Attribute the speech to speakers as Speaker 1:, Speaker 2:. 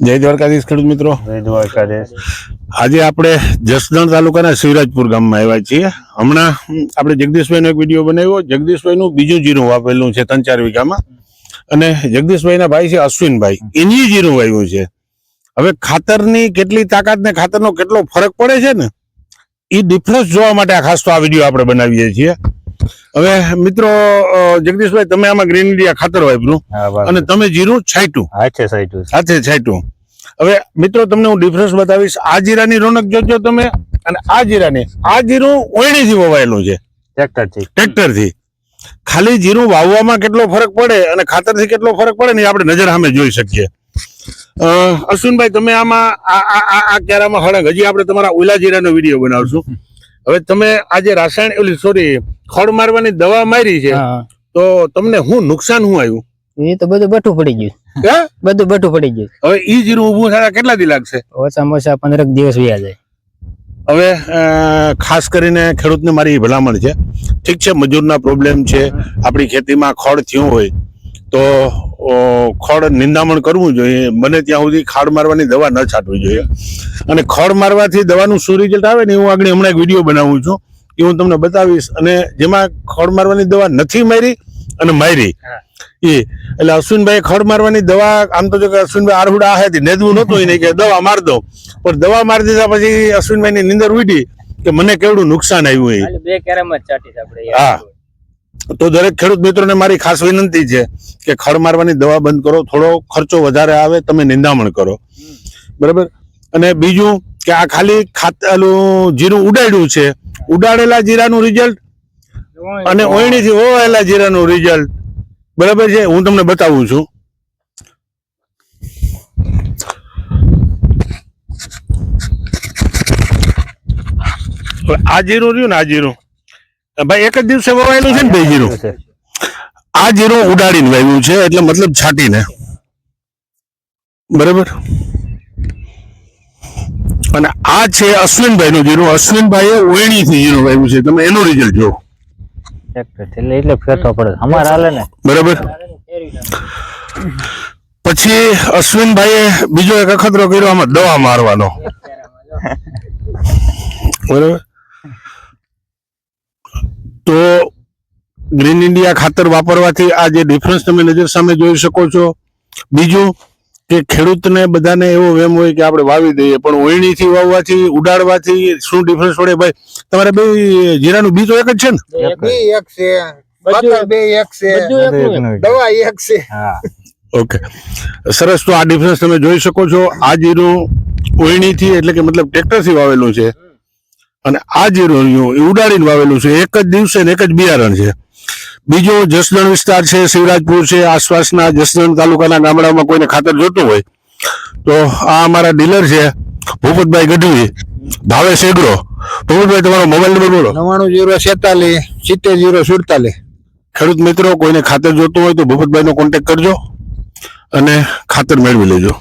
Speaker 1: જય દ્વારકાધીશ ખેડૂત મિત્રો.
Speaker 2: જય દ્વારકાધીશ.
Speaker 1: આજે આપણે જસદણ તાલુકાના શિવરાજપુર ગામમાં આવ્યા છીએ. હમણાં આપણે જગદીશભાઈનો એક વિડીયો બનાવ્યો. જગદીશભાઈનું બીજું જીરું વાપરેલું છે 3-4 વીઘામાં, અને જગદીશભાઈના ભાઈ છે અશ્વિનભાઈ, એની જીરું વાવ્યું છે. હવે ખાતરની કેટલી તાકાત ને ખાતરનો કેટલો ફરક પડે છે ને, એ ડિફરન્સ જોવા માટે ખાસ તો આ વિડીયો આપણે બનાવીએ છીએ. હવે મિત્રો, જગદીશભાઈ તમે આમાં ગ્રીન ઇન્ડિયા ખાતર વાપર્યું અને તમે જીરું છાંટ્યું, હાથે છાંટ્યું. હવે મિત્રો તમને હું ડિફરન્સ બતાવીશ. આ જીરાની રોનક જોજો તમે, અને આ જીરું ઓયણીથી વવાયેલું છે, ટ્રેક્ટરથી. ખાલી જીરું વાવવામાં કેટલો ફરક પડે અને ખાતરથી કેટલો ફરક પડે ને આપણે નજર સામે જોઈ શકીએ. અશ્વિનભાઈ તમે આમાં આ ક્યારામાં હળંગ, હજી આપણે તમારા ઓલા જીરાનો વિડીયો બનાવશું. હવે તમે આજે ખડ મારવાની દવા મારી છે, તો તમને નુકસાન શું આવ્યું?
Speaker 3: એ તો બધું બઠું પડી ગયું. બધું બઠું પડી ગયું.
Speaker 1: હવે ઈ જીરું ઊભું થતા કેટલા દી લાગશે?
Speaker 3: ઓછામાં ઓછા 15 દિવસ વયા જાય.
Speaker 1: હવે ખાસ કરીને ખેડૂતને મારી ભલામણ છે, ઠીક છે મજૂરના પ્રોબ્લેમ છે, આપણી ખેતીમાં ખડ થયું હોય તો ખડ નિંદામણ કરવું જોઈએ. બને ત્યાં સુધી ખાડ મારવાની દવા ન છાંટવી જોઈએ. અને ખડ મારવાથી દવાનું શું રિઝલ્ટ આવે ને, હું આગળ હમણાં એક વિડીયો બનાવું છું, એ હું તમને બતાવીશ. અને જેમાં ખડ મારવાની દવા નથી મારી અને મારી એટલે અશ્વિનભાઈ ખડ મારવાની દવા, આમ તો જો કે અશ્વિનભાઈ આરહુડા આહેથી નેદવું નહોતું એને કે દવા માર દો, પણ દવા મારી દીધા પછી અશ્વિનભાઈ ની નીંદર ઉડી કે મને કેવડું નુકસાન આવ્યું. હા, તો દરેક ખેડૂત મિત્રોને મારી ખાસ વિનંતી છે કે ખડ મારવાની દવા બંધ કરો. થોડો ખર્ચો વધારે આવે, તમે નિંદામણ કરો, બરાબર. અને બીજું કે આ ખાલી જીરું ઉડાડ્યું છે, ઉડાડેલા જીરાનું રિઝલ્ટ અને ઓયણીથી વવાયેલા જીરાનું રિઝલ્ટ બરાબર છે. હું તમને બતાવું છું. આ જીરું રહ્યું ને, આ જીરું ભાઈ એક જ દિવસે વવાયેલું છે ને ભાઈ જીરું. આ જીરું ઉડાડીને વાવ્યું છે, એટલે મતલબ છાંટીને, બરાબર. અને આ છે અશ્વિનભાઈ નું જીરું. અશ્વિનભાઈએ ઓયણીથી જીરું વાવ્યું છે, તમે એનું રિઝલ્ટ જો.
Speaker 2: એટલે ફેરતો પડે અમારે હાલે ને,
Speaker 1: બરાબર. પછી અશ્વિનભાઈએ બીજો એક અખતરો કર્યો, આમાં દવા મારવાનો, બરાબર. તો ગ્રીન ઇન્ડિયા ખાતર વાપરવાથી આ જે ડિફરન્સ તમે નજર સામે જોઈ શકો છો. બીજું કે ખેડૂતને બધાને એવો વેમ હોય કે આપણે વાવી દઈએ, પણ ઓયણીથી વાવવાથી, ઉડાડવાથી શું ડિફરન્સ પડે ભાઈ? તમારે બે જીરાનું બી તો એક જ છે ને? ઓકે, સરસ. તો આ ડિફરન્સ તમે જોઈ શકો છો. આ જીરું ઓયણીથી એટલે કે મતલબ ટ્રેક્ટરથી વાવેલું છે, અને આ જીરું ઉડાડીને વાવેલું છે. એક જ દિવસે એક જ બિયારણ છે. બીજો જસદણ વિસ્તાર છે, શિવરાજપુર છે, આસપાસના જસદણ તાલુકાના ગામડામાં કોઈને ખાતર જોતું હોય તો આ અમારા ડીલર છે ભૂપતભાઈ ગઢવી, ભાવેશ એગ્રો. ભૂપતભાઈ તમારો મોબાઈલ નંબર બોલો.
Speaker 4: 99-46-70-47.
Speaker 1: ખેડૂત મિત્રો કોઈને ખાતર જોતું હોય તો ભૂપતભાઈનો કોન્ટેક્ટ કરજો અને ખાતર મેળવી લેજો.